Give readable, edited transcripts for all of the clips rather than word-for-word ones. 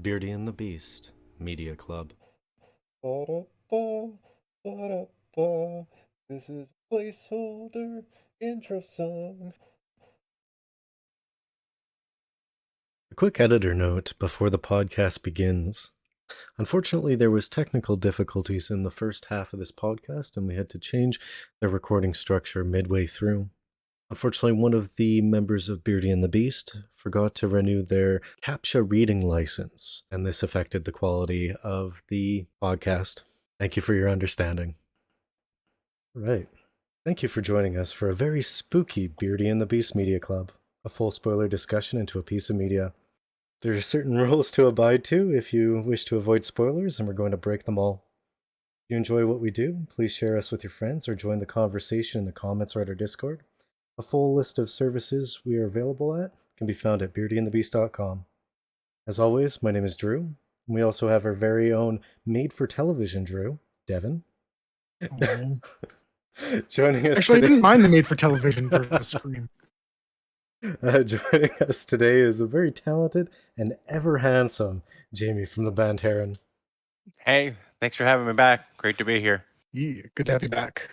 Beardy and the Beast Media Club. Ba-da-ba, ba-da-ba. This is a placeholder intro song. A quick editor note before the podcast begins. Unfortunately, there was technical difficulties in the first half of this podcast, and we had to change the recording structure midway through. Unfortunately, one of the members of Beardy and the Beast forgot to renew their CAPTCHA reading license, and this affected the quality of the podcast. Thank you for your understanding. Right. Thank you for joining us for a very spooky Beardy and the Beast Media Club, a full spoiler discussion into a piece of media. There are certain rules to abide to if you wish to avoid spoilers, and we're going to break them all. If you enjoy what we do, please share us with your friends or join the conversation in the comments or at our Discord. A full list of services we are available at can be found at beardyandthebeast.com. As always, my name is Drew, and we also have our very own made-for-television Drew, Devin. Oh. Joining us Actually, today. I didn't mind the made-for-television for Scream. Joining us today is a very talented and ever handsome Jamie from the band Heron. Hey, thanks for having me back. Great to be here. Yeah, good to have you back.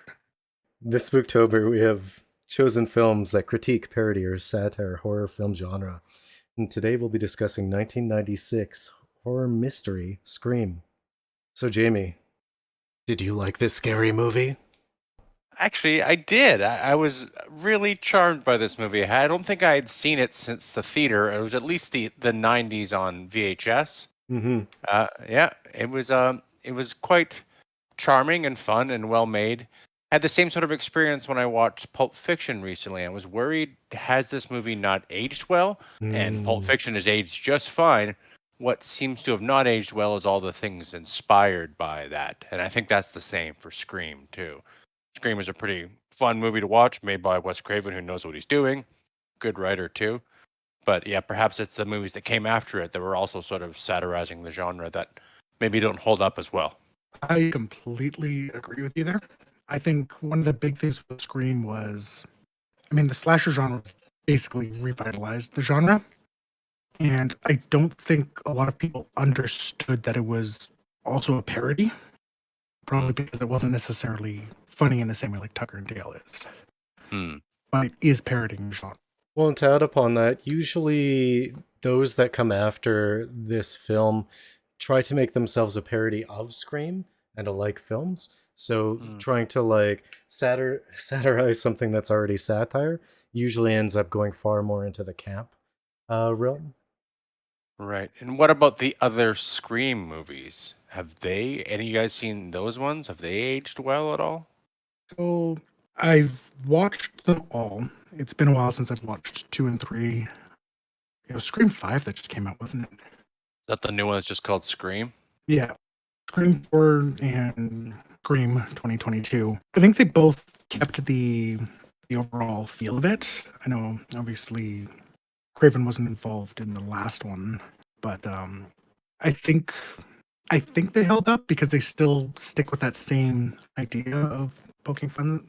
This Spooktober, we have chosen films that critique, parody, or satire horror film genre. And today we'll be discussing 1996 horror mystery Scream. So, Jamie, did you like this scary movie? Actually, I did. I was really charmed by this movie. I don't think I had seen it since the theater. It was at least the 90s on VHS. Mm-hmm. Yeah, it was quite charming and fun and well made. Had the same sort of experience when I watched Pulp Fiction recently. I was worried, has this movie not aged well? And Pulp Fiction has aged just fine. What seems to have not aged well is all the things inspired by that. And I think that's the same for Scream, too. Scream is a pretty fun movie to watch, made by Wes Craven, who knows what he's doing. Good writer, too. But yeah, perhaps it's the movies that came after it that were also sort of satirizing the genre that maybe don't hold up as well. I completely agree with you there. I think one of the big things with Scream was, the slasher genre basically revitalized the genre. And I don't think a lot of people understood that it was also a parody. Probably because it wasn't necessarily funny in the same way like Tucker and Dale is. But it is parodying the genre. Well, and to add upon that, usually those that come after this film try to make themselves a parody of Scream and alike films. So trying to satirize something that's already satire usually ends up going far more into the camp realm. Right. And what about the other Scream movies? Have any of you guys seen those ones? Have they aged well at all? So I've watched them all. It's been a while since I've watched 2 and 3. It was Scream 5 that just came out, wasn't it? Is that the new one that's just called Scream? Yeah. Scream 4 and Scream 2022. I think they both kept the overall feel of it. I know, obviously, Craven wasn't involved in the last one, but I think they held up because they still stick with that same idea of poking fun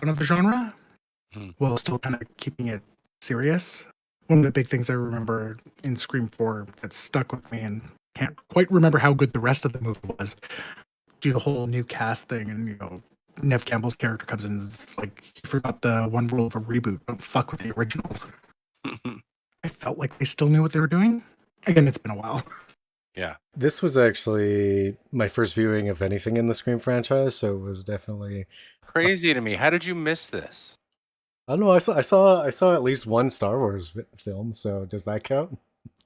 of the genre while still kind of keeping it serious. One of the big things I remember in Scream 4 that stuck with me and can't quite remember how good the rest of the movie was. Do the whole new cast thing, and Nev Campbell's character comes in and it's like, you forgot the one rule of a reboot: don't fuck with the original. I felt like they still knew what they were doing. Again, it's been a while. Yeah. This was actually my first viewing of anything in the Scream franchise, so it was definitely crazy to me. How did you miss this? I don't know. I saw at least one Star Wars film. So does that count?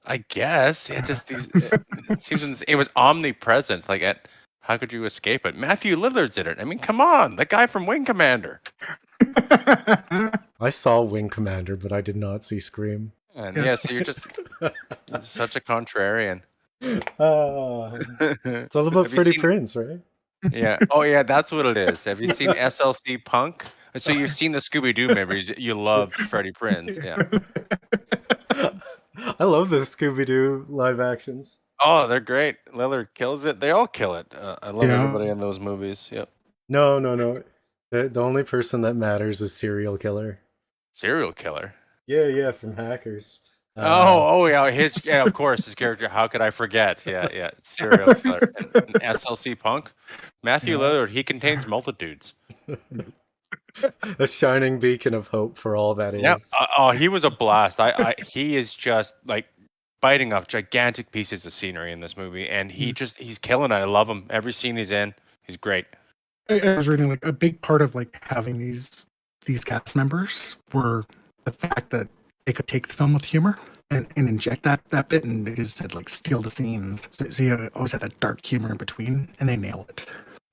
I guess it just it seems it was omnipresent. How could you escape it? Mathew Lillard's in it. I mean, come on, the guy from Wing Commander. I saw Wing Commander, but I did not see Scream. And yeah, so you're just such a contrarian. It's all about Freddie Prinze, right? Yeah. Oh, yeah. That's what it is. Have you seen SLC Punk? So you've seen the Scooby Doo movies. You love Freddie Prinze. Yeah. I love the Scooby Doo live actions. Oh, they're great. Lillard kills it. They all kill it. I love everybody in those movies. Yep. No. The only person that matters is Serial Killer. Serial Killer? Yeah, from Hackers. Yeah, of course, his character. How could I forget? Yeah, serial killer, and SLC Punk, Mathew Yeah. Lillard. He contains multitudes. A shining beacon of hope for all that Yeah. is. He was a blast. He is just like biting off gigantic pieces of scenery in this movie, and he's killing it. I love him. Every scene he's in, he's great. I was reading like a big part of like having these cast members were the fact that they could take the film with humor and inject that bit, and they just said like steal the scenes. So you always had that dark humor in between, and they nailed it.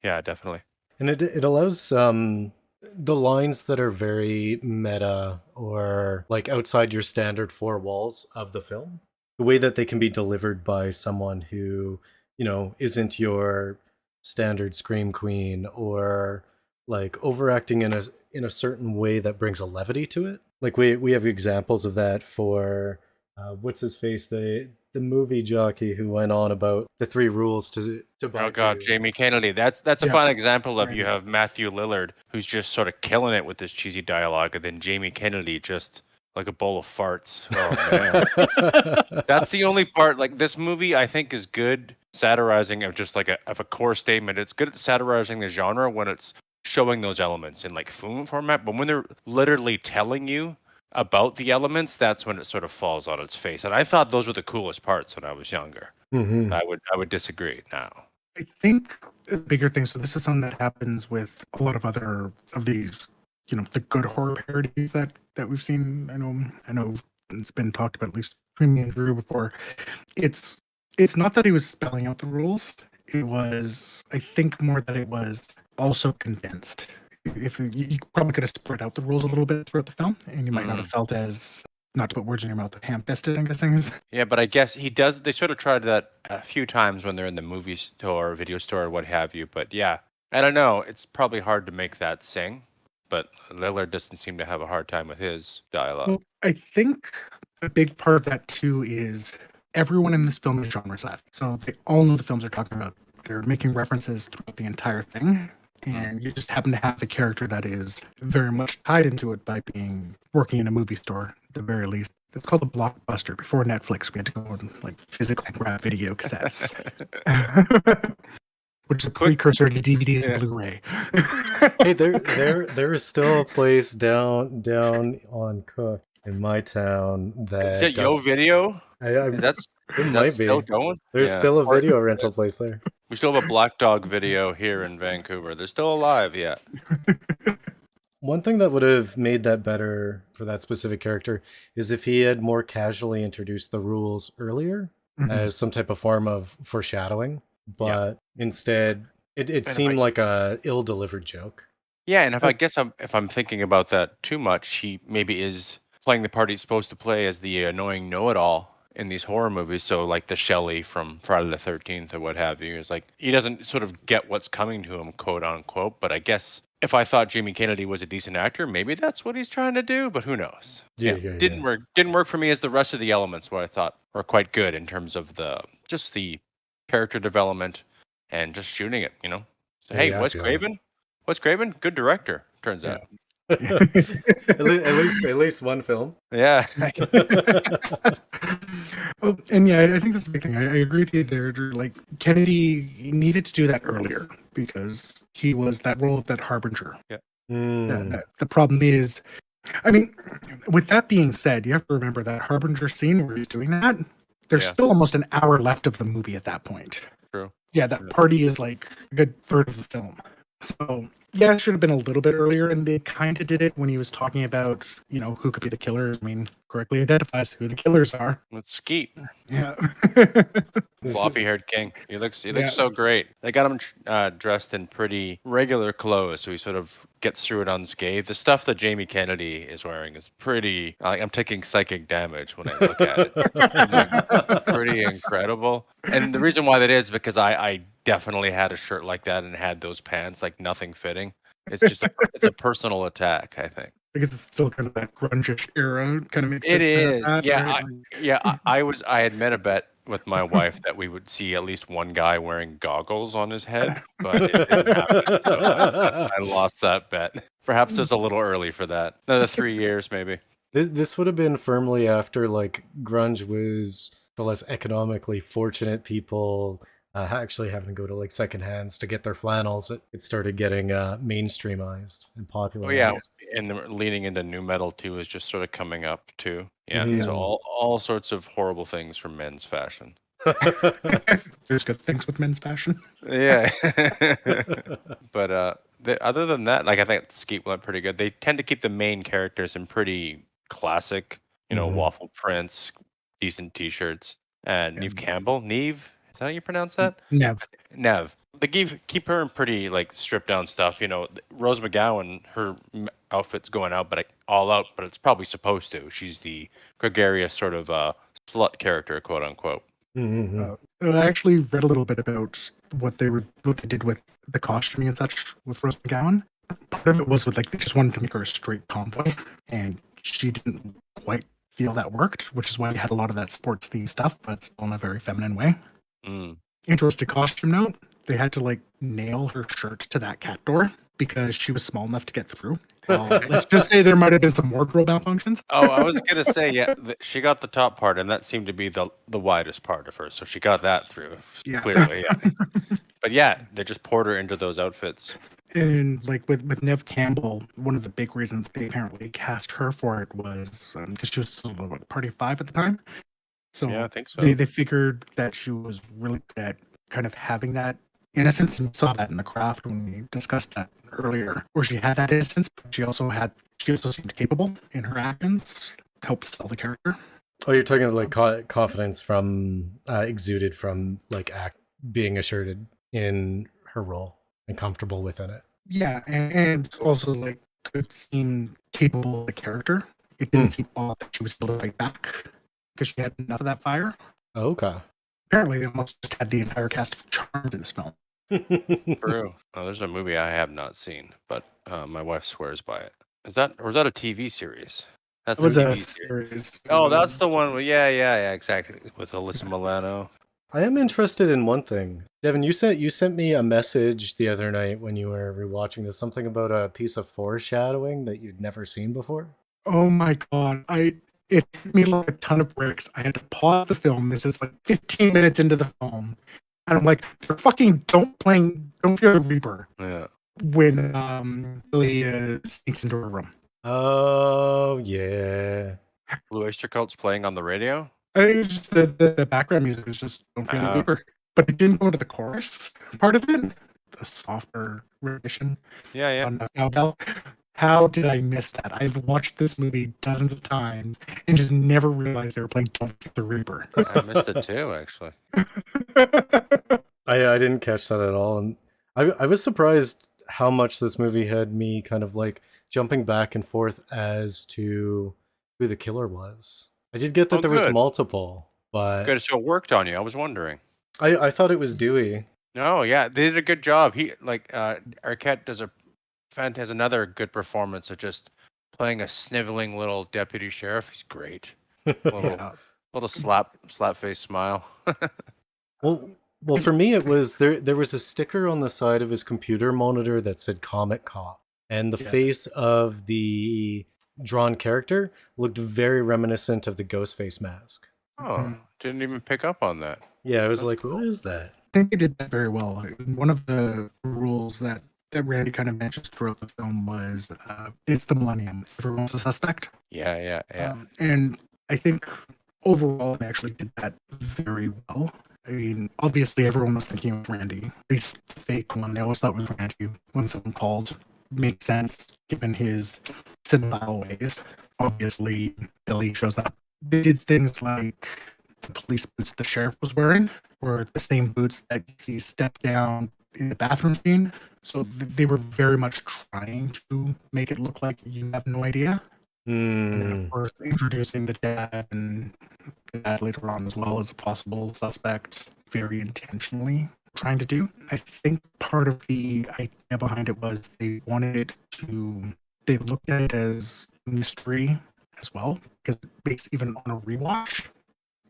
Yeah, definitely. And it allows the lines that are very meta or like outside your standard four walls of the film, the way that they can be delivered by someone who, isn't your standard scream queen or like overacting in a certain way that brings a levity to it. Like we have examples of that for what's his face, the movie jockey who went on about the 3 rules to buy. Oh God, Jamie Kennedy. That's a Yeah. fine example of Right. you have Mathew Lillard who's just sort of killing it with this cheesy dialogue, and then Jamie Kennedy just like a bowl of farts. Oh man. That's the only part. Like this movie, I think is good satirizing of just like a core statement. It's good at satirizing the genre when it's showing those elements in like film format, but when they're literally telling you about the elements, that's when it sort of falls on its face. And I thought those were the coolest parts when I was younger. Mhm. I would disagree now. I think a bigger thing. So this is something that happens with a lot of other of these, the good horror parodies that we've seen. I know it's been talked about at least between me and Drew before. It's not that he was spelling out the rules. It was, I think, more that it was also condensed. If you probably could have spread out the rules a little bit throughout the film, and you might not have felt as, not to put words in your mouth, ham-fisted, I'm guessing. Yeah, but I guess he does. They sort of tried that a few times when they're in the movie store, video store, or what have you. But yeah, I don't know. It's probably hard to make that sing. But Lillard doesn't seem to have a hard time with his dialogue. Well, I think a big part of that too is everyone in this film is genre savvy, so they all know the films they're talking about. They're making references throughout the entire thing, and you just happen to have a character that is very much tied into it by working in a movie store at the very least. It's called a Blockbuster. Before Netflix, we had to go and like physically grab video cassettes, which is a precursor to DVDs and Blu-ray. Hey, there is still a place down on Cook in my town that Is it Yo Video? it might be still going? There's Yeah. still a video rental place there. We still have a Black Dog Video here in Vancouver. They're still alive yet. One thing that would have made that better for that specific character is if he had more casually introduced the rules earlier as some type of form of foreshadowing, but instead it seemed like a ill-delivered joke. Yeah, and if I'm thinking about that too much, he maybe is playing the part he's supposed to play as the annoying know-it-all in these horror movies. So like the Shelly from Friday the 13th or what have you. It's like he doesn't sort of get what's coming to him, quote unquote. But I guess if I thought Jamie Kennedy was a decent actor, maybe that's what he's trying to do. But who knows? Yeah. Didn't work for me as the rest of the elements, what I thought were quite good in terms of the character development and just shooting it. So, hey, Yeah, Wes Craven, good director. Turns out. at least one film. Yeah. Well, and yeah, I think that's the big thing. I agree with you there, Drew. Like Kennedy needed to do that earlier because he was that role of that harbinger. Yeah. The problem is, I mean, with that being said, you have to remember that harbinger scene where he's doing that. There's still almost an hour left of the movie at that point. True. Yeah, that party is like a good third of the film. So yeah, it should have been a little bit earlier, and they kind of did it when he was talking about, who could be the killers. I mean, correctly identifies who the killers are. It's Skeet, Yeah. floppy-haired king. He looks so great. They got him dressed in pretty regular clothes, so he sort of gets through it unscathed. The stuff that Jamie Kennedy is wearing is pretty. I'm taking psychic damage when I look at it. Pretty incredible. And the reason why that is because I definitely had a shirt like that and had those pants, like nothing fitting. It's just it's a personal attack, I think. Because it's still kind of that grunge era kind of makes It sense. is. I had made a bet with my wife that we would see at least one guy wearing goggles on his head, but it didn't happen. So I lost that bet. Perhaps it's a little early for that. Another 3 years, maybe. This would have been firmly after like grunge was the less economically fortunate people actually having to go to like secondhands to get their flannels. It started getting mainstreamized and Oh yeah, popularized. and leaning into new metal too is just sort of coming up too. Yeah, so Mhm. all sorts of horrible things for men's fashion. There's good things with men's fashion. Yeah, but other than that, like I think Skeet went pretty good. They tend to keep the main characters in pretty classic, Mhm. waffle prints, decent T-shirts, and Neve And Campbell. Neve, is that how you pronounce that? Nev. Nev. They keep her in pretty like stripped down stuff. Rose McGowan, her outfit's going out, but all out, but it's probably supposed to. She's the gregarious sort of slut character, quote unquote. Mhm. I actually read a little bit about what they did with the costuming and such with Rose McGowan. Part of it was with like they just wanted to make her a straight tomboy, and she didn't quite feel that worked, which is why we had a lot of that sports themed stuff, but still in a very feminine way. Mm. Interesting costume note: they had to like nail her shirt to that cat door because she was small enough to get through. Let's just say there might have been some wardrobe malfunctions. Oh, I was gonna say, yeah, she got the top part, and that seemed to be the widest part of her, so she got that through Yeah. clearly. Yeah, but yeah, they just poured her into those outfits. And like with Nev Campbell, one of the big reasons they apparently cast her for it was because she was still what, party 5 at the time. So Yeah, I think so. they figured that she was really good at kind of having that innocence, and we saw that in the craft when we discussed that earlier, where she had that innocence, but she also seemed capable in her actions to help sell the character. Oh, you're talking about like confidence from exuded from like being assured in her role and comfortable within it. Yeah, and also like could seem capable of the character. It didn't seem odd that she was able to fight back because she had enough of that fire. Okay. Apparently, they almost just had the entire cast of Charmed in this film. True. Oh, there's a movie I have not seen, but my wife swears by it. Is that a TV series? That's It the was a TV series. series. Oh, that's the one. Yeah, exactly. With Alyssa Milano. I am interested in one thing. Devin, you sent me a message the other night when you were rewatching this, something about a piece of foreshadowing that you'd never seen before. Oh my god! It hit me like a ton of bricks. I had to pause the film. This is like 15 minutes into the film, and I'm like, "Fucking don't fear the Reaper." Yeah. When Billy sneaks into her room. Oh yeah. Blue Oyster Cult's playing on the radio. I think it was just the background music was just "Don't Fear the Reaper," but it didn't go to the chorus part of it, the softer rendition. Yeah. On Cowbell. How did I miss that? I've watched this movie dozens of times and just never realized they were playing "Don't Fear the Reaper." I missed it too, actually. I didn't catch that at all, and I was surprised how much this movie had me kind of like jumping back and forth as to who the killer was. I did get that there was Good. multiple, but Good. So it worked on you. I was wondering. I thought it was Dewey. No, yeah, they did a good job. He Arquette has another good performance of just playing a sniveling little deputy sheriff. He's great. Little slap face smile. Well, for me, it was there was a sticker on the side of his computer monitor that said Comic Cop, and the face of the drawn character looked very reminiscent of the Ghostface mask. Oh, didn't even pick up on that. Yeah, I was That's like, cool. what is that? I think they did that very well. One of the rules that Randy kind of mentions throughout the film was it's the millennium. Everyone's a suspect. Yeah. And I think overall they actually did that very well. I mean, obviously everyone was thinking of Randy. At least the fake one, they always thought was Randy when someone called. Makes sense given his cinephile ways. Obviously, Billy shows up. They did things like the police boots the sheriff was wearing were the same boots that you see step down in the bathroom scene. So they were very much trying to make it look like you have no idea. And then, of course, introducing the dad and the dad later on as well as a possible suspect very intentionally trying to do. I think part of the idea behind it was they looked at it as mystery as well, because it makes even on a rewatch,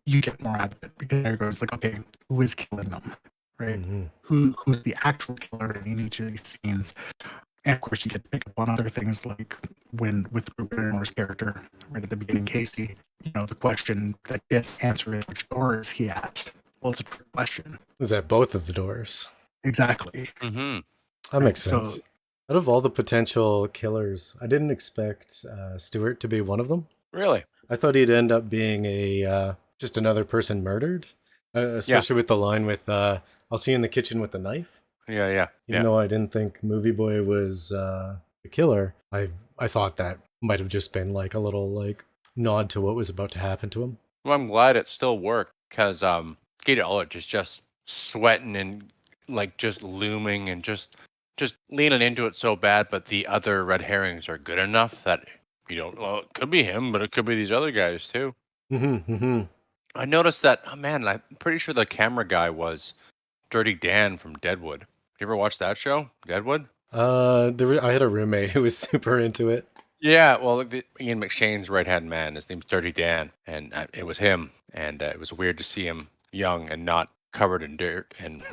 you get more out of it because there goes like, okay, who is killing them, right? Mm-hmm. Who's the actual killer in each of these scenes? And of course, you get to pick up on other things like when with Rupert's character right at the beginning, Casey. The question that gets answered is which door is he at? Well, it's a trick question. Is that both of the doors? Exactly. Mm-hmm. That makes So- sense. Out of all the potential killers, I didn't expect Stuart to be one of them. Really? I thought he'd end up being a just another person murdered, especially with the line with "I'll see you in the kitchen with the knife." Yeah. Even though I didn't think Movie Boy was the killer, I thought that might have just been like a little like nod to what was about to happen to him. Well, I'm glad it still worked because Skeet Ulrich is just sweating and like just looming and just leaning into it so bad. But the other red herrings are good enough that you don't. Well, it could be him, but it could be these other guys too. I noticed that. Oh man, I'm pretty sure the camera guy was Dirty Dan from Deadwood. You ever watch that show, Deadwood? I had a roommate who was super into it. Yeah, well, Ian McShane's right-hand man, his name's Dirty Dan, and it was him, and it was weird to see him young and not covered in dirt and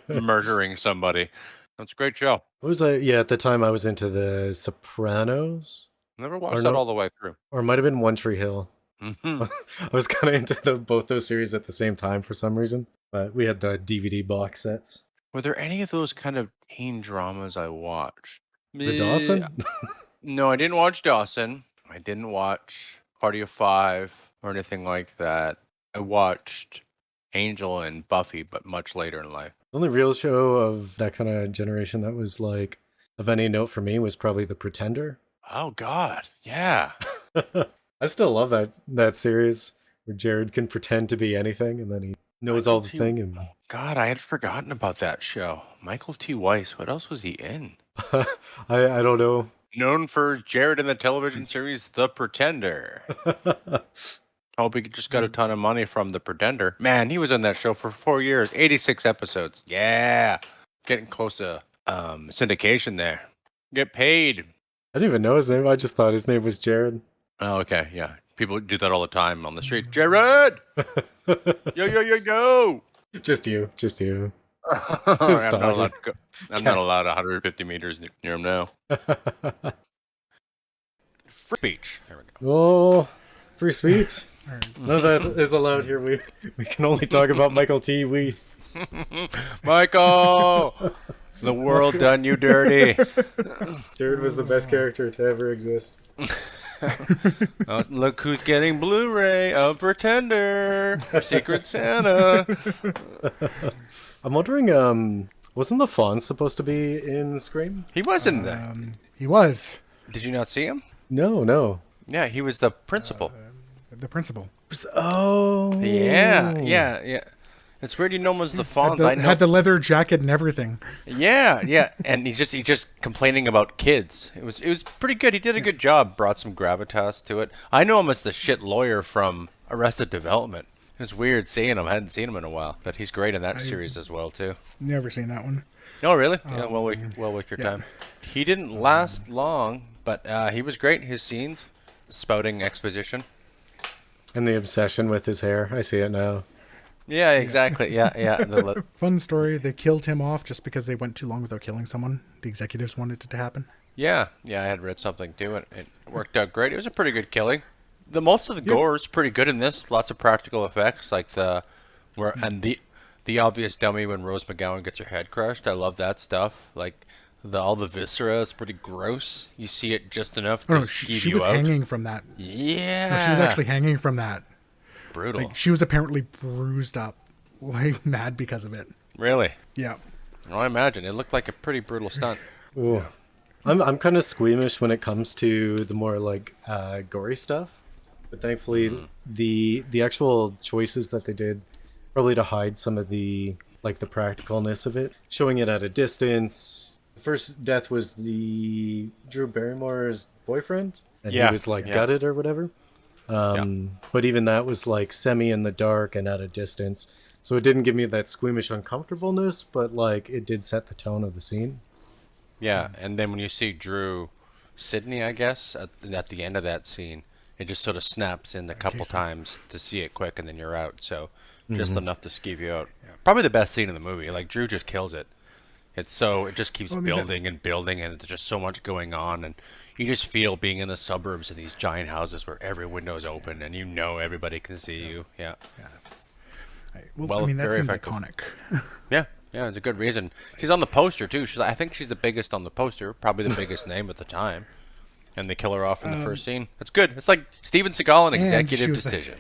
murdering somebody. That's a great show. What was I? Yeah, at the time I was into The Sopranos, Never watched Or that no- all the way through. or it might have been One Tree Hill. Hmm I was kind of into both those series at the same time for some reason, but we had the DVD box sets. Were there any of those kind of teen dramas I watched? The Dawson? No, I didn't watch Dawson. I didn't watch Party of Five or anything like that. I watched Angel and Buffy, but much later in life. The only real show of that kind of generation that was like of any note for me was probably The Pretender. Oh God, yeah. I still love that series where Jared can pretend to be anything and then he knows all the Michael T. thing. And God, I had forgotten about that show. Michael T. Weiss. What else was he in? I don't know. Known for Jared in the television series The Pretender. Hope he just got a ton of money from The Pretender. Man, he was on that show for 4 years, 86 episodes. Yeah, getting close to syndication there. Get paid. I didn't even know his name. I just thought his name was Jared. Oh, okay, yeah. People do that all the time on the street. Jared! Yo! Just you. I'm not allowed to go. I'm not allowed 150 meters near him now. Free speech. There we go. Oh, free speech. All right. None of that is allowed here. We can only talk about Michael T. Weiss. Michael! The world done you dirty. Jared was the best character to ever exist. Oh, look who's getting Blu-ray of Pretender for Secret Santa. I'm wondering, wasn't the Fawn supposed to be in Scream? He was in that. He was Did you not see him? No. Yeah, he was the principal. the principal. Oh. Yeah. It's weird you know him as the Fonz. I know. Had the leather jacket and everything. Yeah, and he just complaining about kids. It was pretty good. He did a good job. Brought some gravitas to it. I know him as the shit lawyer from Arrested Development. It was weird seeing him. I hadn't seen him in a while, but he's great in that series as well too. Never seen that one. Oh really? Yeah. Well worth your yeah. time. He didn't last long, but he was great. His scenes, spouting exposition. And the obsession with his hair. I see it now. Yeah, exactly. Yeah. Fun story. They killed him off just because they went too long without killing someone. The executives wanted it to happen. Yeah. I had read something too, and it worked out great. It was a pretty good killing. Most of the gore is pretty good in this. Lots of practical effects, like the obvious dummy when Rose McGowan gets her head crushed. I love that stuff. Like all the viscera is pretty gross. You see it just enough to Oh, skeeve she you was out. hanging from that. Yeah, No, she was actually hanging from that. brutal. Like she was apparently bruised up, like mad because of it. Really? Yeah. Oh, I imagine it looked like a pretty brutal stunt. Ooh. I'm kind of squeamish when it comes to the more like gory stuff, but thankfully the actual choices that they did probably to hide some of the like the practicalness of it, showing it at a distance. The first death was the Drew Barrymore's boyfriend, and he was like gutted or whatever. But even that was like semi in the dark and at a distance, so it didn't give me that squeamish uncomfortableness, but like it did set the tone of the scene. Yeah, and then when you see Drew Sydney, I guess at the end of that scene, it just sort of snaps in a couple times to see it quick, and then you're out. So just enough to skeeve you out. Probably the best scene in the movie. Like Drew just kills it. It just keeps Well, I mean, building and building, and there's just so much going on, and you just feel being in the suburbs in these giant houses where every window is open, and you know everybody can see you. Yeah. Well, I mean, that very seems effective. iconic. Yeah, it's a good reason. She's on the poster too. I think she's the biggest on the poster, probably the biggest name at the time. And they kill her off in the first scene. That's good. It's like Steven Seagal, an And executive she was decision.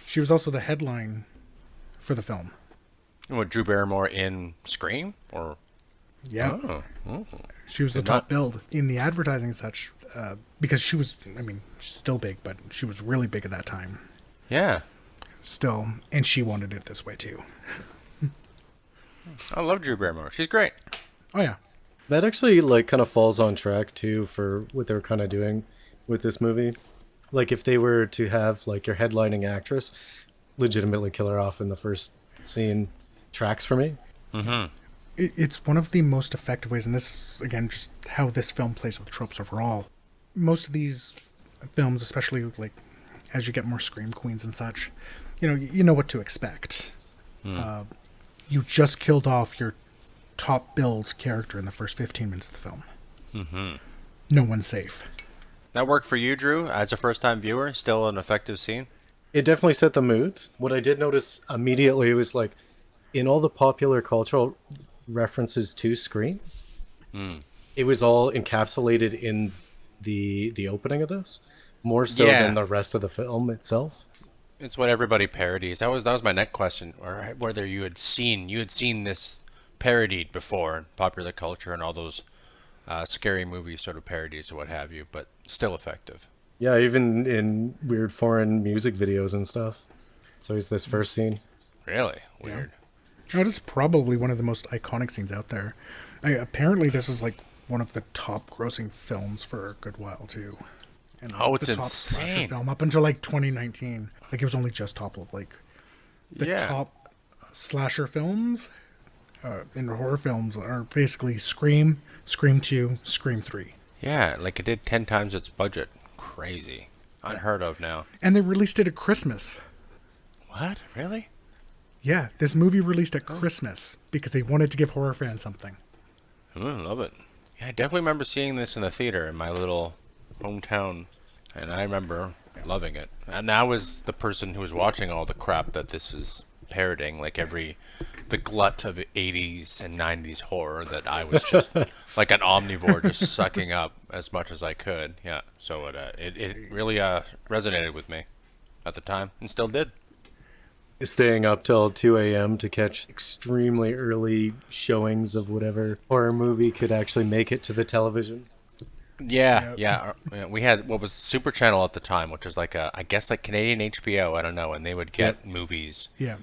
She was also the headline for the film. What, Drew Barrymore in Scream? Or Yeah. oh. She was the Did top not- billed in the advertising and such, because she was, I mean, she's still big, but she was really big at that time. Yeah. Still, and she wanted it this way too. I love Drew Barrymore. She's great. Oh yeah. That actually like kind of falls on track too for what they're kind of doing with this movie. Like if they were to have like your headlining actress legitimately kill her off in the first scene, tracks for me. It's one of the most effective ways, and this is, again, just how this film plays with tropes overall. Most of these films, especially like as you get more scream queens and such, you know what to expect. You just killed off your top billed character in the first 15 minutes of the film. No one's safe. That worked for you, Drew, as a first-time viewer? Still an effective scene? It definitely set the mood. What I did notice immediately was like in all the popular cultural references to Scream, it was all encapsulated in the opening of this, more so Yeah. than the rest of the film itself. It's what everybody parodies. That was my next question, or whether you had seen this parodied before in popular culture and all those scary movie sort of parodies or what have you, but still effective. Yeah, even in weird foreign music videos and stuff. It's always this first scene. Really weird. It is probably one of the most iconic scenes out there. Apparently, this is like one of the top grossing films for a good while too. And Oh, it's the top slasher insane. film up until like 2019. Like it was only just toppled like the Yeah. top slasher films in horror films are basically Scream, Scream 2, Scream 3. Yeah, like it did 10 times its budget. Crazy. Unheard of now. And they released it at Christmas. What? Really? Yeah, this movie released at Christmas because they wanted to give horror fans something. Ooh, I love it. Yeah, I definitely remember seeing this in the theater in my little hometown, and I remember loving it. And I was the person who was watching all the crap that this is parodying, like the glut of 80s and 90s horror that I was just like an omnivore, just sucking up as much as I could. Yeah, so it really resonated with me at the time, and still did. Staying up till 2 a.m. to catch extremely early showings of whatever horror movie could actually make it to the television. Yeah. We had what was Super Channel at the time, which was like I guess like Canadian HBO, I don't know, and they would get movies Yeah.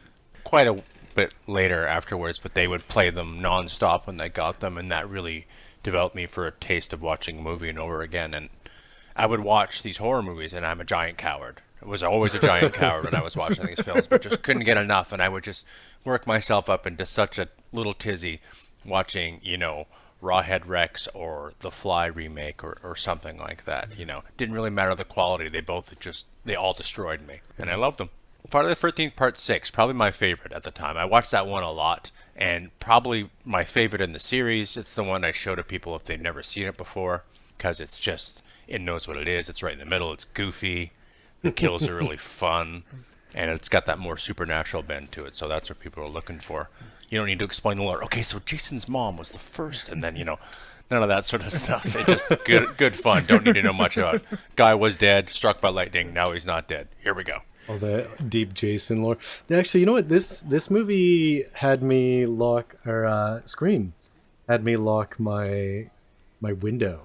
quite a bit later afterwards, but they would play them nonstop when they got them, and that really developed me for a taste of watching a movie and over again. And I would watch these horror movies, and I'm a giant coward. I was always a giant coward when I was watching these films, but just couldn't get enough, and I would just work myself up into such a little tizzy watching, Rawhead Rex or The Fly remake or something like that. Didn't really matter the quality. They all destroyed me, and I loved them. Friday the 13th Part 6, probably my favorite at the time. I watched that one a lot, and probably my favorite in the series. It's the one I show to people if they've never seen it before, because it knows what it is. It's right in the middle. It's goofy. The kills are really fun, and it's got that more supernatural bend to it, so that's what people are looking for. You don't need to explain the lore. Okay, so Jason's mom was the first, and then, none of that sort of stuff. It's just good fun. Don't need to know much about it. Guy was dead, struck by lightning, now he's not dead. Here we go. All the deep Jason lore. Actually, you know what? This movie had me Scream had me lock my window.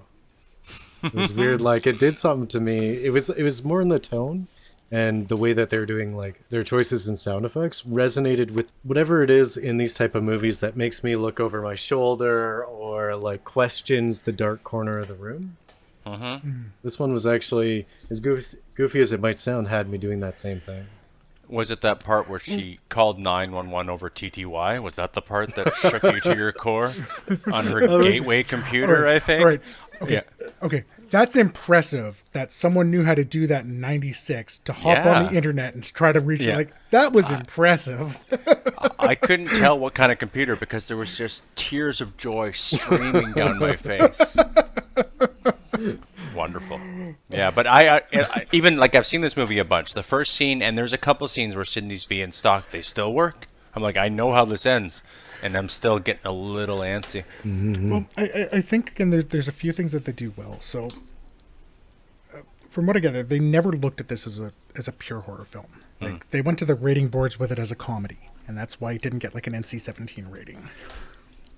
It was weird. Like it did something to me. It was more in the tone and the way that they're doing like their choices and sound effects resonated with whatever it is in these type of movies that makes me look over my shoulder or like questions the dark corner of the room. This one was actually, as goofy as it might sound, had me doing that same thing. Was it that part where she called 911 over TTY? Was that the part that shook you to your core on her gateway computer, I think? All right. Okay. Yeah. Okay. That's impressive that someone knew how to do that in 96 to hop on the internet and try to reach it. Like, that was impressive. I couldn't tell what kind of computer because there was just tears of joy streaming down my face. Wonderful. Yeah, but I even, like, I've seen this movie a bunch. The first scene, and there's a couple scenes where Sydney's being stalked, they still work. I'm like, I know how this ends, and I'm still getting a little antsy. Mm-hmm. Well, I think, again, there's a few things that they do well. So, from what I gather, they never looked at this as a pure horror film. Like, they went to the rating boards with it as a comedy, and that's why it didn't get, like, an NC-17 rating.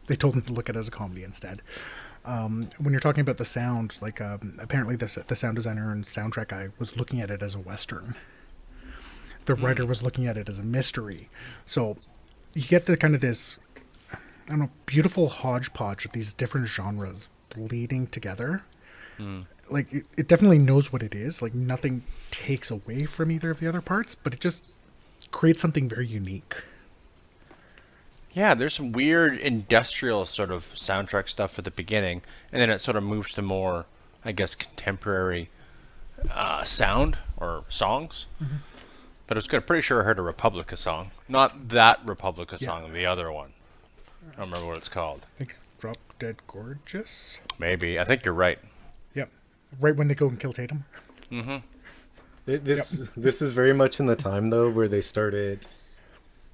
They told them to look at it as a comedy instead. When you're talking about the sound, like, apparently the sound designer and soundtrack guy was looking at it as a Western. The writer was looking at it as a mystery. So you get the kind of this, I don't know, beautiful hodgepodge of these different genres bleeding together. Like, it definitely knows what it is. Like, nothing takes away from either of the other parts, but it just creates something very unique. Yeah, there's some weird industrial sort of soundtrack stuff at the beginning, and then it sort of moves to more, I guess, contemporary sound or songs. Mm-hmm. But it was good. Pretty sure I heard a Republica song. Not that Republica song, the other one. I don't remember what it's called. I think Drop Dead Gorgeous? Maybe. I think you're right. Yep. Right when they go and kill Tatum. Mm-hmm. This is very much in the time, though, where they started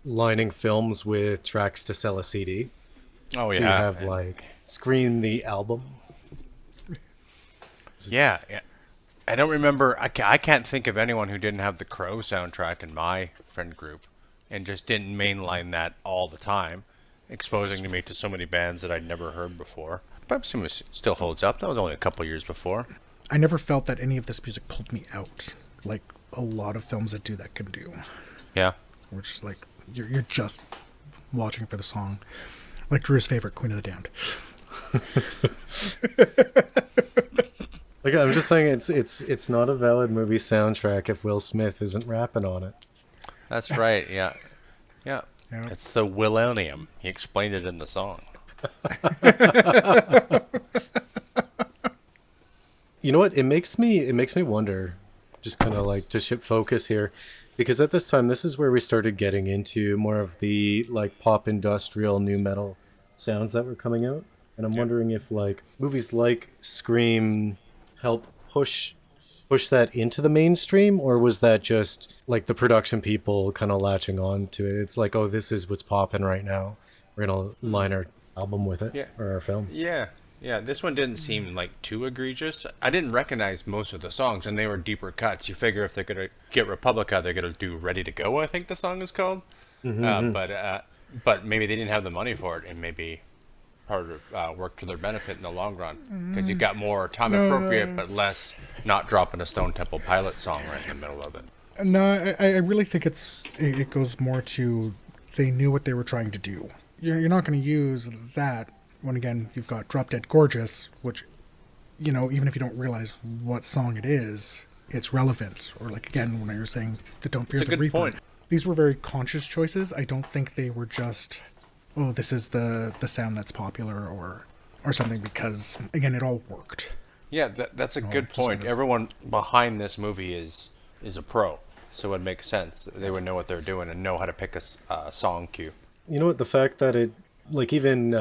lining films with tracks to sell a CD. Oh, yeah. So you have, like, Scream the album. Yeah. I don't remember. I can't think of anyone who didn't have the Crow soundtrack in my friend group and just didn't mainline that all the time, exposing me to so many bands that I'd never heard before. But it still holds up. That was only a couple years before. I never felt that any of this music pulled me out, like a lot of films that do that can do. Yeah. Which, like, you're just watching for the song. Like Drew's favorite, Queen of the Damned. Like, I'm just saying, it's not a valid movie soundtrack if Will Smith isn't rapping on it. That's right. Yeah. It's the Willennium. He explained it in the song. You know what? It makes me wonder, just kind of like to shift focus here, because at this time, this is where we started getting into more of the, like, pop industrial nu metal sounds that were coming out, and I'm wondering if, like, movies like Scream help push that into the mainstream, or was that just like the production people kind of latching on to it? It's like, oh, this is what's popping right now, we're gonna line our album with it, or our film. Yeah, this one didn't seem like too egregious. I didn't recognize most of the songs, and they were deeper cuts. You figure if they're gonna get Republica, they're gonna do Ready to Go, I think the song is called. But maybe they didn't have the money for it, and maybe part of work to their benefit in the long run, because you got more time appropriate, but less not dropping a Stone Temple Pilots song right in the middle of it. No, I really think it goes more to they knew what they were trying to do. You're not going to use that when, again, you've got Drop Dead Gorgeous, which, you know, even if you don't realize what song it is, it's relevant. Or, like, again, when I was saying the Don't Fear the Reaper. Point. These were very conscious choices. I don't think they were just, oh, this is the sound that's popular or something, because, again, it all worked. Yeah, that's a good point. Everyone behind this movie is a pro, so it makes sense. They would know what they're doing and know how to pick a song cue. You know what? The fact that it, like, even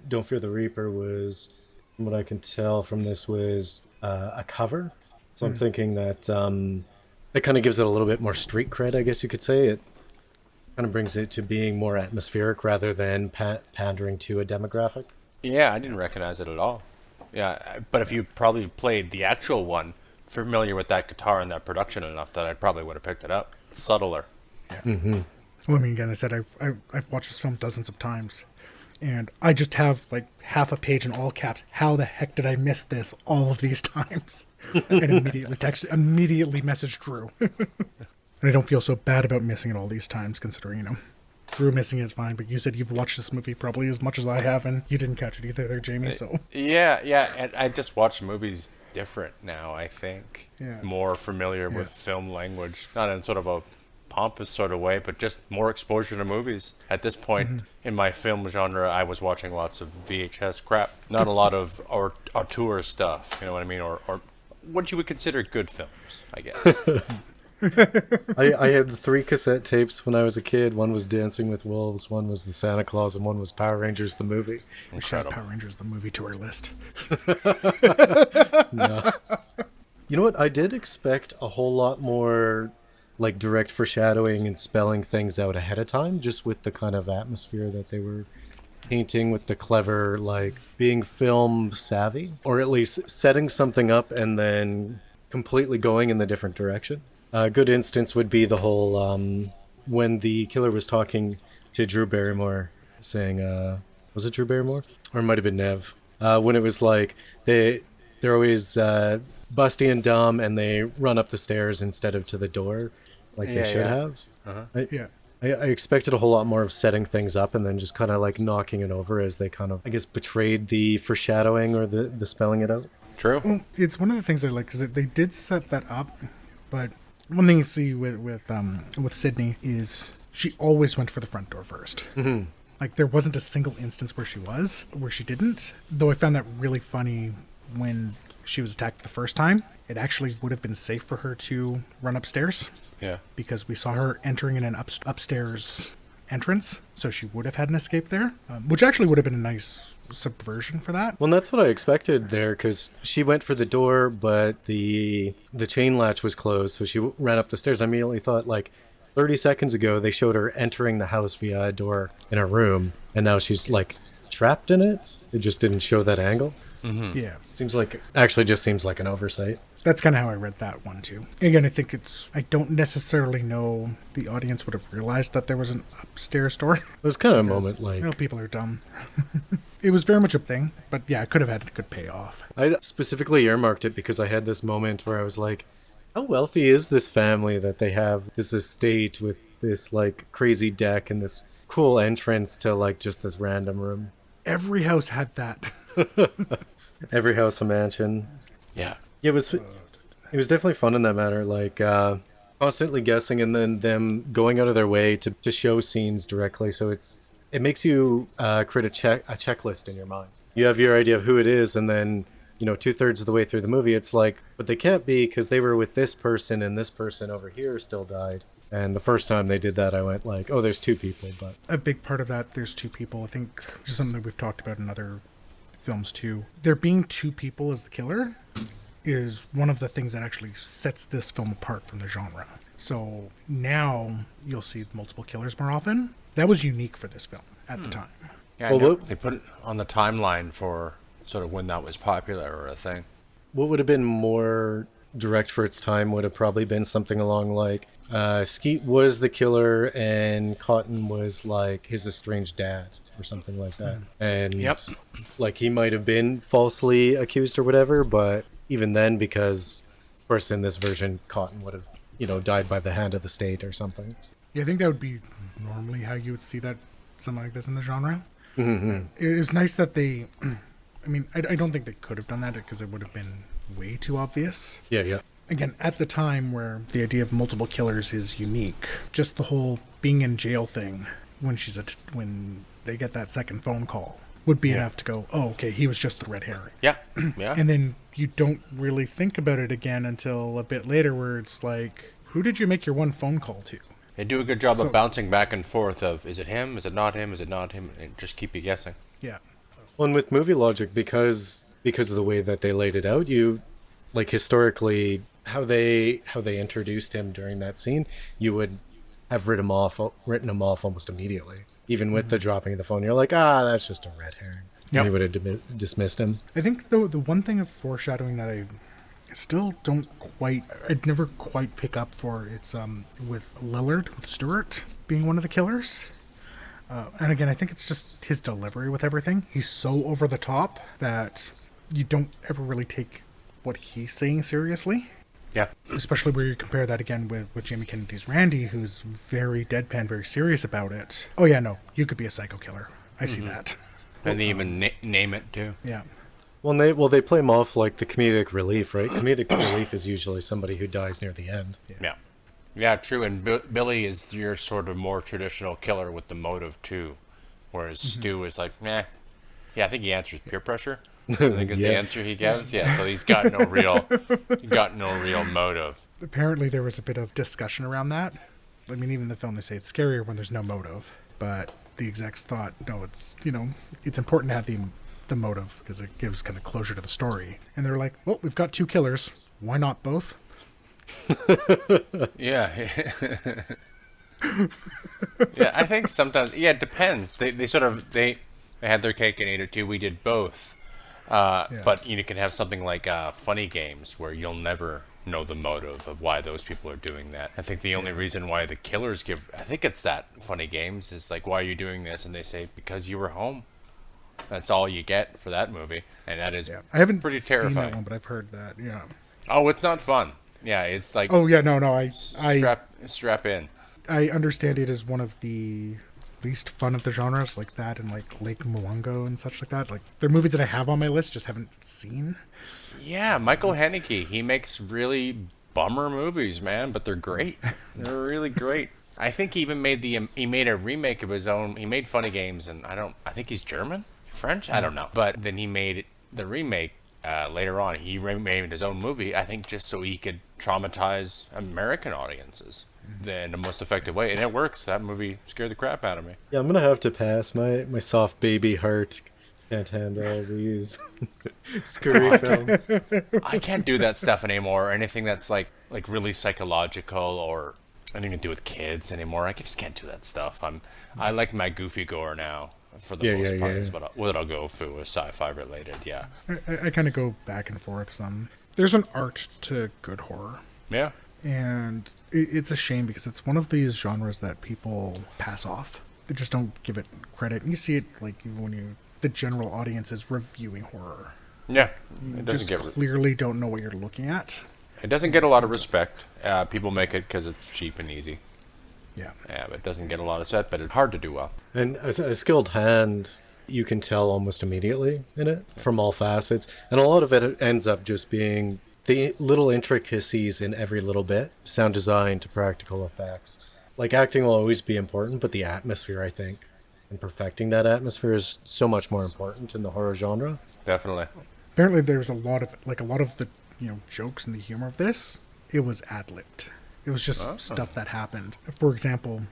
Don't Fear the Reaper was, from what I can tell from this, was a cover. So I'm thinking that that kind of gives it a little bit more street cred, I guess you could say. It kind of brings it to being more atmospheric rather than pandering to a demographic. Yeah, I didn't recognize it at all. Yeah, but if you probably played the actual one, familiar with that guitar and that production enough, that I probably would have picked it up. It's subtler. Yeah. Mm-hmm. Well, I mean, again, I said I've watched this film dozens of times, and I just have like half a page in all caps. How the heck did I miss this all of these times? And immediately messaged Drew. And I don't feel so bad about missing it all these times, considering, you know, Drew missing it is fine, but you said you've watched this movie probably as much as I have, and you didn't catch it either there, Jamie, so. Yeah, and I just watch movies different now, I think. Yeah. More familiar with film language, not in sort of a pompous sort of way, but just more exposure to movies. At this point in my film genre, I was watching lots of VHS crap, not a lot of auteur stuff, you know what I mean? Or what you would consider good films, I guess. I had the 3 cassette tapes when I was a kid. One was Dancing with Wolves, one was the Santa Claus, and one was Power Rangers the movie. We should add Power Rangers the movie to our list. No. You know what? I did expect a whole lot more like direct foreshadowing and spelling things out ahead of time, just with the kind of atmosphere that they were painting, with the clever, like, being film savvy, or at least setting something up and then completely going in the different direction. A good instance would be the whole when the killer was talking to Drew Barrymore, saying, was it Drew Barrymore? Or it might have been Nev. When it was like, they're always busty and dumb, and they run up the stairs instead of to the door, like they should have. I expected a whole lot more of setting things up and then just kind of like knocking it over as they kind of, I guess, betrayed the foreshadowing or the spelling it out. True. Well, it's one of the things I like, because they did set that up, but one thing you see with Sydney is she always went for the front door first. Mm-hmm. Like, there wasn't a single instance where she didn't. Though I found that really funny when she was attacked the first time. It actually would have been safe for her to run upstairs. Yeah. Because we saw her entering in an upstairs entrance, so she would have had an escape there, which actually would have been a nice subversion for that. Well, that's what I expected there, because she went for the door, but the chain latch was closed, so she ran up the stairs. I immediately thought, like, 30 seconds ago, they showed her entering the house via a door in a room, and now she's, like, trapped in it. It just didn't show that angle. Mm-hmm. Yeah. Just seems like an oversight. That's kind of how I read that one, too. Again, I don't necessarily know the audience would have realized that there was an upstairs door. It was kind of a moment like... You know, people are dumb. It was very much a thing, but yeah, it could have had a good payoff. I specifically earmarked it because I had this moment where I was like, how wealthy is this family that they have this estate with this, like, crazy deck and this cool entrance to, like, just this random room? Every house had that. Every house a mansion. Yeah. It was definitely fun in that manner, like constantly guessing and then them going out of their way to show scenes directly. So it makes you create a checklist in your mind. You have your idea of who it is, and then, you know, 2/3 of the way through the movie, it's like, but they can't be because they were with this person and this person over here still died. And the first time they did that, I went like, oh, there's 2 people. But a big part of that, there's 2 people. I think which is something that we've talked about in other films too. There being 2 people as the killer is one of the things that actually sets this film apart from the genre. So now you'll see multiple killers more often. That was unique for this film at the time. Yeah, well, they put it on the timeline for sort of when that was popular or a thing. What would have been more direct for its time would have probably been something along like Skeet was the killer and Cotton was like his estranged dad or something like that. And like he might have been falsely accused or whatever, but even then, because of course in this version Cotton would have, you know, died by the hand of the state or something. Yeah, I think that would be normally how you would see that, something like this in the genre. Mm-hmm. It's nice that they, I mean, I don't think they could have done that because it would have been way too obvious. Yeah. Again, at the time where the idea of multiple killers is unique, just the whole being in jail thing when when they get that second phone call would be enough to go, oh, okay, he was just the red herring. Yeah. And then you don't really think about it again until a bit later where it's like, who did you make your one phone call to? They do a good job of bouncing back and forth of, is it him, is it not him, is it not him, and just keep you guessing. Yeah. Well, and with movie logic, because of the way that they laid it out, you, like, historically, how they introduced him during that scene, you would have written him off almost immediately. Even with the dropping of the phone, you're like, that's just a red herring. Yep. And you would have dismissed him. I think the one thing of foreshadowing that I still I'd never quite pick up for, it's with Lillard, with Stewart being one of the killers. And again, I think it's just his delivery with everything. He's so over the top that you don't ever really take what he's saying seriously. Yeah. Especially where you compare that again with Jamie Kennedy's Randy, who's very deadpan, very serious about it. Oh yeah, no, you could be a psycho killer. I see that. And they even name it too. Yeah. Well, they play him off like the comedic relief, right? Comedic relief is usually somebody who dies near the end. Yeah. Yeah, true. And Billy is your sort of more traditional killer with the motive too, whereas Stu is like, meh. Yeah, I think he answers peer pressure. I think is the Yeah. answer he gives. Yeah, so he's got no real motive. Apparently, there was a bit of discussion around that. I mean, even in the film, they say it's scarier when there's no motive. But the execs thought, no, it's, it's important to have the motive because it gives kind of closure to the story. And they're like, well, we've got two killers. Why not both? Yeah. Yeah, I think sometimes, yeah, it depends. They had their cake and ate it too. We did both. But you can have something like funny games where you'll never know the motive of why those people are doing that. I think the only reason why the killers I think it's that funny games is like, why are you doing this? And they say, because you were home. That's all you get for that movie. And that is I haven't pretty seen terrifying. that one, but I've heard that, yeah. Oh, it's not fun. Yeah, it's like... Oh, yeah, no, Strap in. I understand it is one of the least fun of the genres, like that and like Lake Mwanga and such like that. Like, they're movies that I have on my list, just haven't seen. Yeah, Michael Haneke, he makes really bummer movies, man, but they're great. They're really great. I think he even made he made a remake of his own. He made Funny Games, and I think he's German, French, I don't know. But then he made the remake later on. He remade his own movie, I think, just so he could traumatize American audiences in the most effective way, and it works. That movie scared the crap out of me. Yeah, I'm gonna have to pass. My soft baby heart can't handle these scary films. I can't do that stuff anymore, or anything that's like really psychological or anything to do with kids anymore. I just can't do that stuff. I like my goofy gore now for the most part. Is what I'll go for with sci-fi related. Yeah, I kind of go back and forth some. There's an art to good horror. yeah. And it's a shame because it's one of these genres that people pass off. They just don't give it credit. And you see it like even when the general audience is reviewing horror. Yeah, You just clearly don't know what you're looking at. It doesn't get a lot of respect. People make it because it's cheap and easy. Yeah. Yeah, but it doesn't get a lot of set, but it's hard to do well. And a skilled hand, you can tell almost immediately in it from all facets. And a lot of it ends up just being the little intricacies in every little bit, sound design to practical effects. Like, acting will always be important, but the atmosphere, I think, and perfecting that atmosphere is so much more important in the horror genre. Definitely. Apparently there's a lot of the jokes and the humor of this, it was ad-libbed. It was just stuff that happened. For example,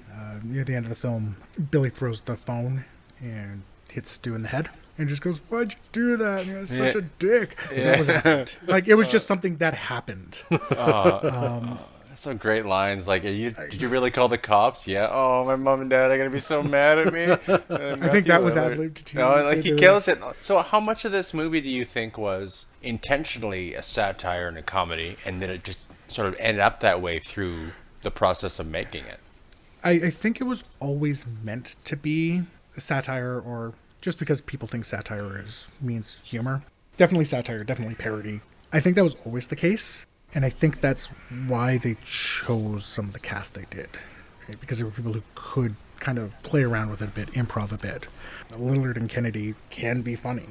near the end of the film, Billy throws the phone and hits Stu in the head. And just goes, why'd you do that? You're such a dick. That was it. Like, it was just something that happened. Some great lines like, did you really call the cops? Yeah. Oh, my mom and dad are going to be so mad at me. I think that was ad-libbed too. No, like, he kills it. So how much of this movie do you think was intentionally a satire and a comedy, and then it just sort of ended up that way through the process of making it? I think it was always meant to be a satire, or just because people think satire means humor. Definitely satire, definitely parody. I think that was always the case, and I think that's why they chose some of the cast they did. Right? Because there were people who could kind of play around with it a bit, improv a bit. Lillard and Kennedy can be funny.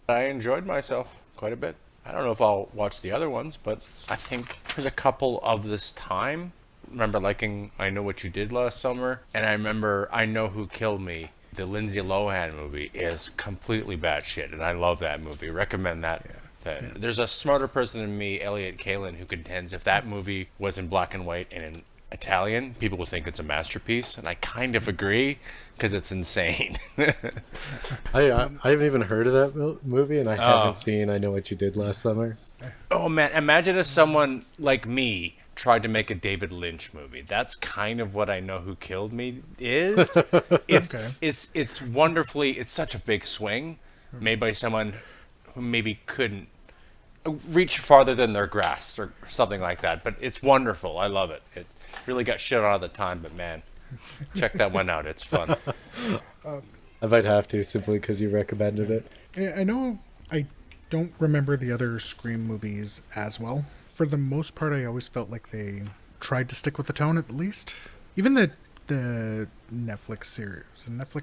I enjoyed myself quite a bit. I don't know if I'll watch the other ones, but I think there's a couple of this time. I remember liking I Know What You Did Last Summer, and I remember I Know Who Killed Me. The Lindsay Lohan movie is completely batshit, and I love that movie. Recommend that. Yeah. There's a smarter person than me, Elliot Kalin, who contends if that movie was in black and white and in Italian, people would think it's a masterpiece, and I kind of agree because it's insane. I haven't even heard of that movie, and I haven't seen I Know What You Did Last Summer. Oh man, imagine if someone like me tried to make a David Lynch movie. That's kind of what I Know Who Killed Me is. It's wonderfully, it's such a big swing made by someone who maybe couldn't reach farther than their grasp or something like that, but it's wonderful. I love it. It really got shit out of the time, but man, check that one out. It's fun. I might have to, simply because you recommended it. I know I don't remember the other Scream movies as well. For the most part, I always felt like they tried to stick with the tone at least. Even the Netflix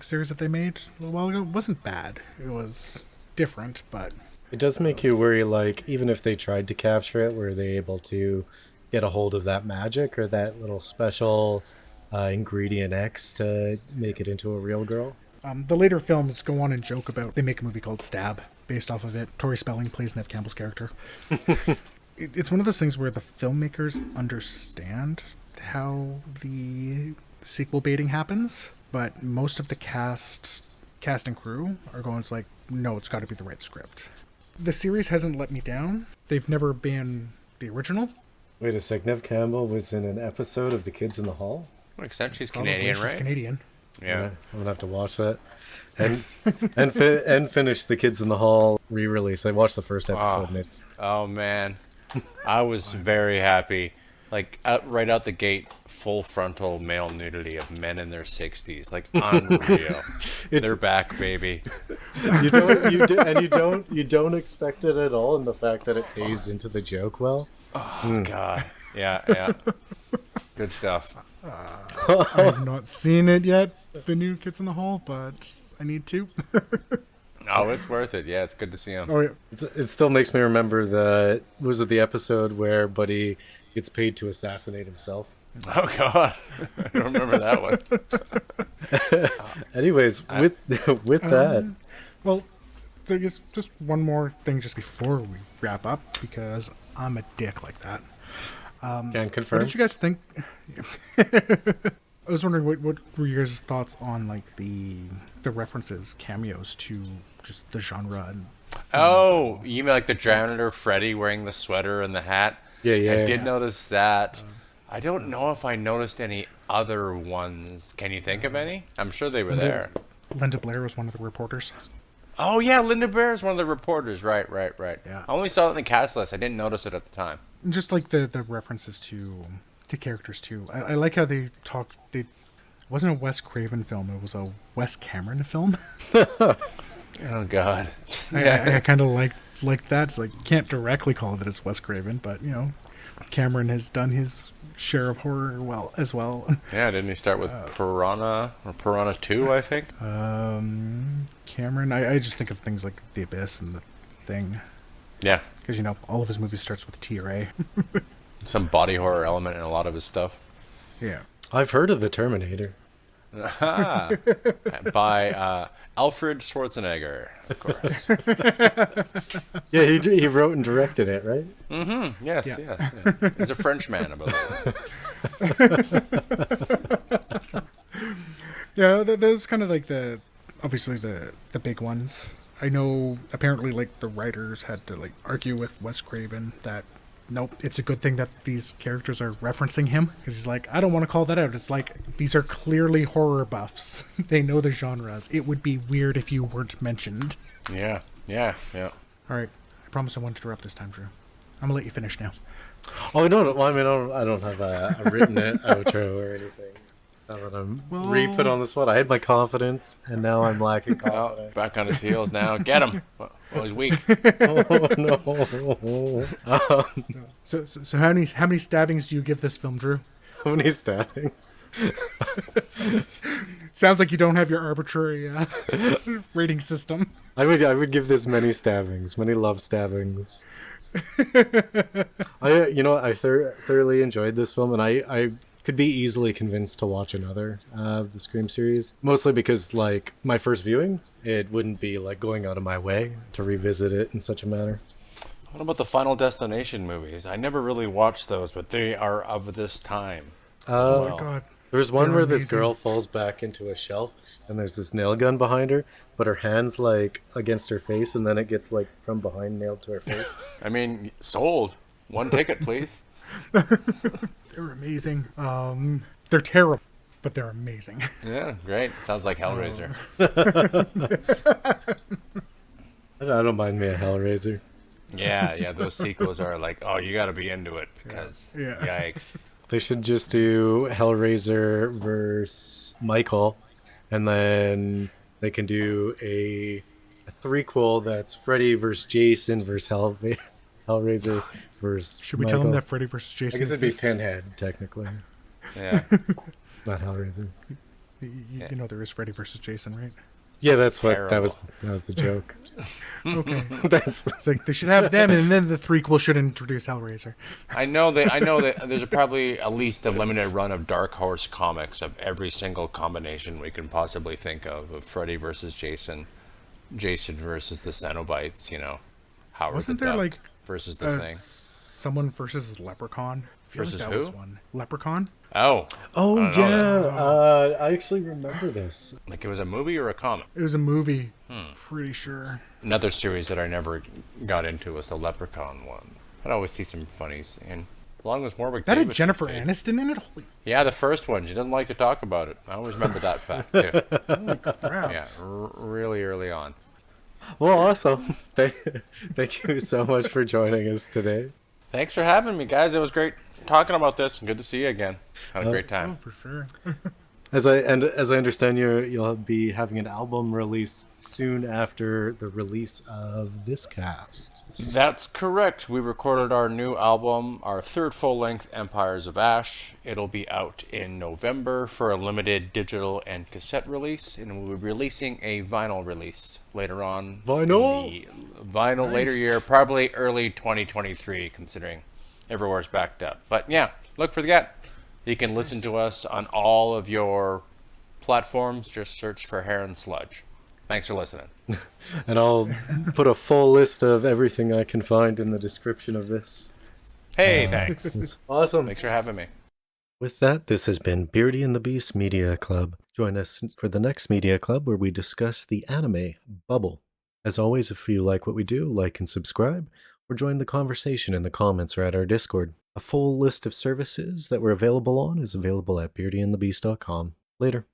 series that they made a little while ago wasn't bad. It was different, but It does make you worry, like, even if they tried to capture it, were they able to get a hold of that magic or that little special ingredient X to make it into a real girl. The later films go on and joke about, they make a movie called Stab based off of it. Tori Spelling plays Neve Campbell's character. It's one of those things where the filmmakers understand how the sequel baiting happens, but most of the cast and crew are going, it's like, no, it's got to be the right script. The series hasn't let me down. They've never been the original. Wait a sec, Neve Campbell was in an episode of The Kids in the Hall? Makes sense. She's Probably Canadian, she's right? Canadian. Yeah. I'm gonna have to watch that, and and finish The Kids in the Hall re-release. I watched the first episode, and it's Oh man, I was very happy. Like right out the gate, full frontal male nudity of men in their 60s, like unreal. They're back, baby. you don't expect it at all, and the fact that it pays into the joke well. Oh God, yeah. Good stuff. I have not seen it yet, the new Kids in the Hall, but I need to. Oh, it's worth it. Yeah, it's good to see him. Oh yeah. It still makes me remember the episode where Buddy gets paid to assassinate himself. Oh God, I don't remember that one. Anyways, with that, Well, so I guess just one more thing just before we wrap up, because I'm a dick like that. can What confirm. did you guys think? I was wondering what were your guys' thoughts on like the references, cameos to just the genre and Oh, you mean like the janitor Freddy wearing the sweater and the hat? Yeah. I did notice that. I don't know if I noticed any other ones. Can you think of any? I'm sure they were there. Linda Blair was one of the reporters. Oh yeah, Linda Blair is one of the reporters. Right. Yeah. I only saw it in the cast list. I didn't notice it at the time. And just like the references to characters too. I like how they talk. It wasn't a Wes Craven film. It was a Wes Cameron film. Oh God. I kind of like that. It's like you can't directly call it as Wes Craven, but you know, Cameron has done his share of horror as well. Yeah, didn't he start with Piranha or Piranha 2, I think? Cameron, I just think of things like The Abyss and The Thing, Yeah. because you know all of his movies starts with T or A. Some body horror element in a lot of his stuff. Yeah. I've heard of the Terminator. By Alfred Schwarzenegger, of course. Yeah, he wrote and directed it, right? Yes, Yeah. yes. Yeah. He's a Frenchman, I believe. Yeah, those kind of like obviously the big ones. I know apparently like the writers had to like argue with Wes Craven that nope, it's a good thing that these characters are referencing him, because he's like, I don't want to call that out. It's like these are clearly horror buffs. They know the genres. It would be weird if you weren't mentioned. Yeah. All right, I promise I won't interrupt this time, Drew. I'm gonna let you finish now. Oh no! Well, I mean, I don't have a written outro or anything. Now that I'm re-put on the spot, I had my confidence, and now I'm lacking Oh, confidence. back on his heels now. Get him. Well, he's weak. Oh no! So how many stabbings do you give this film, Drew? How many stabbings? Sounds like you don't have your arbitrary rating system. I would give this many stabbings, many love stabbings. I thoroughly enjoyed this film, and I could be easily convinced to watch another of the Scream series. Mostly because, like, my first viewing, it wouldn't be like going out of my way to revisit it in such a manner. What about the Final Destination movies? I never really watched those, but they are of this time. Oh my god. There's one They're where this amazing. girl falls back into a shelf, and there's this nail gun behind her, but her hand's like against her face, and then it gets like from behind nailed to her face. I mean, sold. One ticket, please. They're amazing. They're terrible, but they're amazing. Yeah, great. Sounds like Hellraiser. I don't mind me a Hellraiser. Yeah, those sequels are like, oh, you got to be into it because, Yeah. yikes. They should just do Hellraiser versus Michael, and then they can do a threequel that's Freddy versus Jason versus Hellraiser versus Should we Michael. tell them that Freddy vs. I Jason guess it'd be exists? Pinhead, technically, Yeah. not Hellraiser. You know there is Freddy vs. Jason, right? Yeah, that's what that Terrible. was the joke. Okay. That's It's like they should have them, and then the threequel should introduce Hellraiser. I know that there's probably at least a limited run of Dark Horse comics of every single combination we can possibly think of Freddy versus Jason, Jason versus the Cenobites, Howard Wasn't the there Duck like versus the Thing. someone versus Leprechaun? I feel Versus like that who? was one. Leprechaun? Oh, oh I don't know yeah, I actually remember this. like it was a movie or a comic. It was a movie. Pretty sure. Another series that I never got into was the Leprechaun one. I'd always see some funnies in. As long as Warwick That had Davis Jennifer gets paid. Aniston in it. Holy Yeah, the first one. She doesn't like to talk about it. I always remember that fact too. crap! Yeah, really early on. Well, awesome. Thank you so much for joining us today. Thanks for having me, guys. It was great talking about this, and good to see you again. Had a great Oh, time. for sure. As I understand, you'll be having an album release soon after the release of this cast. That's correct. We recorded our new album, our third full-length, Empires of Ash. It'll be out in November for a limited digital and cassette release, and we'll be releasing a vinyl release later on. Vinyl? In the vinyl later year, probably early 2023, considering everywhere's backed up. But yeah, look for that. You can listen to us on all of your platforms. Just search for Heron Sludge. Thanks for listening. And I'll put a full list of everything I can find in the description of this. Hey, thanks. It's awesome. Thanks for having me. With that, this has been Beardy and the Beast Media Club. Join us for the next Media Club where we discuss the anime Bubble. As always, if you like what we do, like and subscribe, or join the conversation in the comments or at our Discord. A full list of services that we're available on is available at beardyandthebeast.com. Later.